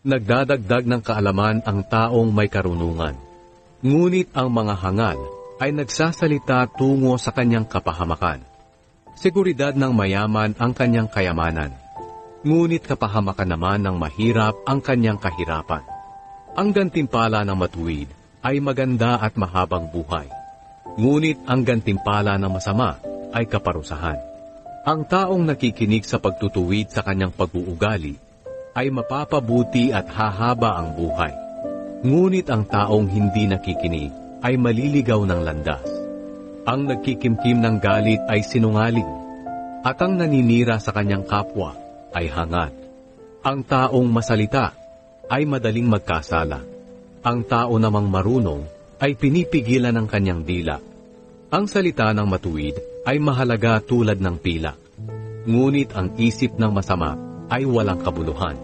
Nagdadagdag ng kaalaman ang taong may karunungan. Ngunit ang mga hangal ay nagsasalita tungo sa kanyang kapahamakan. Seguridad ng mayaman ang kanyang kayamanan. Ngunit kapahamakan naman ng mahirap ang kanyang kahirapan. Ang gantimpala ng matuwid ay maganda at mahabang buhay. Ngunit ang gantimpala ng masama ay kaparusahan. Ang taong nakikinig sa pagtutuwid sa kanyang pag-uugali ay mapapabuti at hahaba ang buhay. Ngunit ang taong hindi nakikinig ay maliligaw ng landas. Ang nagkikimkim ng galit ay sinungaling, at ang naninira sa kanyang kapwa ay hangad. Ang taong masalita ay madaling magkasala. Ang tao namang marunong ay pinipigilan ng kanyang dila. Ang salita ng matuwid ay mahalaga tulad ng pilak. Ngunit ang isip ng masama ay walang kabuluhan.